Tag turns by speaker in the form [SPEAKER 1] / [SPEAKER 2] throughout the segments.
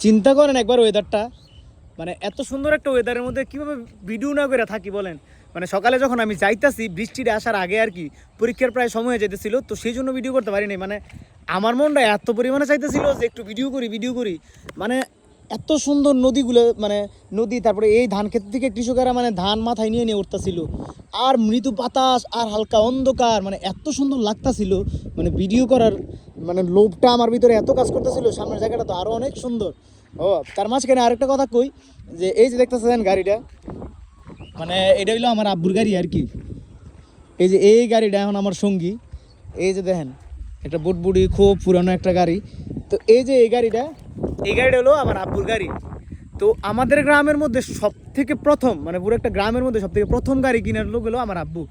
[SPEAKER 1] চিন্তা করেন একবার ওয়েদারটা, মানে এত সুন্দর একটা ওয়েদারের মধ্যে কীভাবে ভিডিও না করে থাকি বলেন। মানে সকালে যখন আমি যাইতাছি বৃষ্টিটা আসার আগে আর কি, পরীক্ষার প্রায় সময় হয়ে যেতেছিল, তো সেই জন্য ভিডিও করতে পারিনি। মানে আমার মনটা এত পরিমাণে চাইতেছিল যে একটু ভিডিও করি। মানে এত সুন্দর নদীগুলো, মানে নদী, তারপরে এই ধান ক্ষেত থেকে কৃষকেরা মানে ধান মাথায় নিয়ে নিয়ে উঠতেছিল, আর মৃদু বাতাস আর হালকা অন্ধকার, মানে এত সুন্দর লাগতাছিল। মানে ভিডিও করার মানে লোভটা আমার ভিতরে এত কাজ করতেছিল, সামনের জায়গাটা তো আরও অনেক সুন্দর। ও তার মাঝখানে আরেকটা কথা কই, যে এই যে দেখতেছেন গাড়িটা, মানে এটা হইলো আমার আব্বুর গাড়ি আর কি। এই যে এই গাড়িটা এখন আমার সঙ্গী, এই যে দেখেন একটা বুটবুড়ি খুব পুরানো একটা গাড়ি। তো এই যে এই গাড়িটা হলো আমার আব্বুর গাড়ি। তো আমাদের গ্রামের মধ্যে সব থেকে প্রথম, মানে পুরো একটা গ্রামের মধ্যে সব থেকে প্রথম গাড়ি কেনার লোক হলো আমার আব্বু।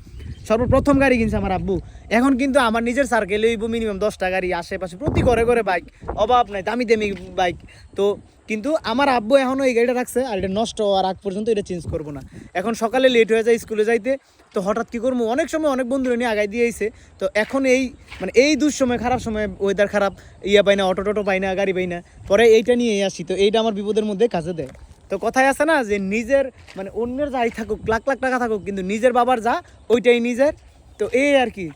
[SPEAKER 1] সর্বপ্রথম গাড়ি কিনছে আমার আব্বু। এখন কিন্তু আমার নিজের সার্কেলে মিনিমাম 10টা গাড়ি, আশেপাশে প্রতি ঘরে বাইক, অভাব নাই, দামি দামি বাইক। তো কিন্তু আমার আব্বু এখনও এই গাড়িটা রাখছে, আর এটা নষ্ট হওয়ার আগ পর্যন্ত এটা চেঞ্জ করবো না। এখন সকালে লেট হয়ে যায় স্কুলে যাইতে, তো হঠাৎ কী করবো, অনেক সময় অনেক বন্ধুরা নিয়ে আগাই দিয়েছে। তো এখন এই দুঃসময়, খারাপ সময়, ওয়েদার খারাপ, পাই না, অটো পাই না, গাড়ি পাই না, পরে এইটা নিয়ে আসি। তো এইটা আমার বিপদের মধ্যে কাজে দেয়। তো কথায় আছে না যে নিজের, মানে অন্যের যাই থাকুক, লাখ লাখ টাকা থাকুক, কিন্তু নিজের বাবার যা ওইটাই নিজের। তো এই আর কি।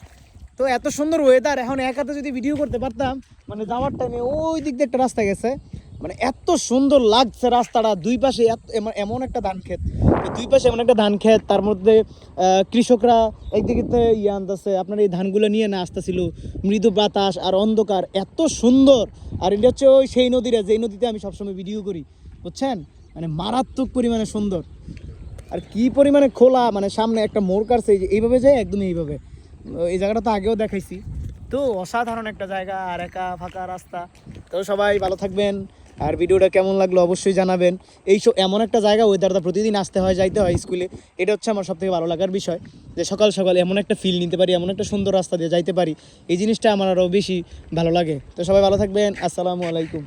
[SPEAKER 1] তো এত সুন্দর ওয়েদার, এখন এক হাতে যদি ভিডিও করতে পারতাম, মানে যাওয়ার টাইমে ওই দিক দিয়ে একটা রাস্তা গেছে, মানে এত সুন্দর লাগছে রাস্তাটা। দুই পাশে এমন একটা ধান ক্ষেত, দুই পাশে এমন একটা ধান ক্ষেত, তার মধ্যে কৃষকরা একদিকে আনতেছে আপনার এই ধানগুলো নিয়ে না আসতেছিল, মৃদু বাতাস আর অন্ধকার, এত সুন্দর। আর এটা হচ্ছে ওই সেই নদীরা, যেই নদীতে আমি সবসময় ভিডিও করি, বুঝছেন, মানে মারাত্মক পরিমাণে সুন্দর। আর কি পরিমাণে খোলা, মানে সামনে একটা মোড় কাটছে, এইভাবে যায় একদম এইভাবে। এই জায়গাটা তো আগেও দেখাইছি। তো অসাধারণ একটা জায়গা, আর একা ফাঁকা রাস্তা। তো সবাই ভালো থাকবেন, আর ভিডিওটা কেমন লাগলো অবশ্যই জানাবেন। এমন একটা জায়গা, ওয়েদারটা প্রতিদিন আসতে হয়, যাইতে হয় স্কুলে, এটা হচ্ছে আমার সবথেকে ভালো লাগার বিষয়, যে সকাল সকাল এমন একটা ফিল নিতে পারি, এমন একটা সুন্দর রাস্তা দিয়ে যাইতে পারি, এই জিনিসটা আমার আরও বেশি ভালো লাগে। তো সবাই ভালো থাকবেন, আসসালামু আলাইকুম।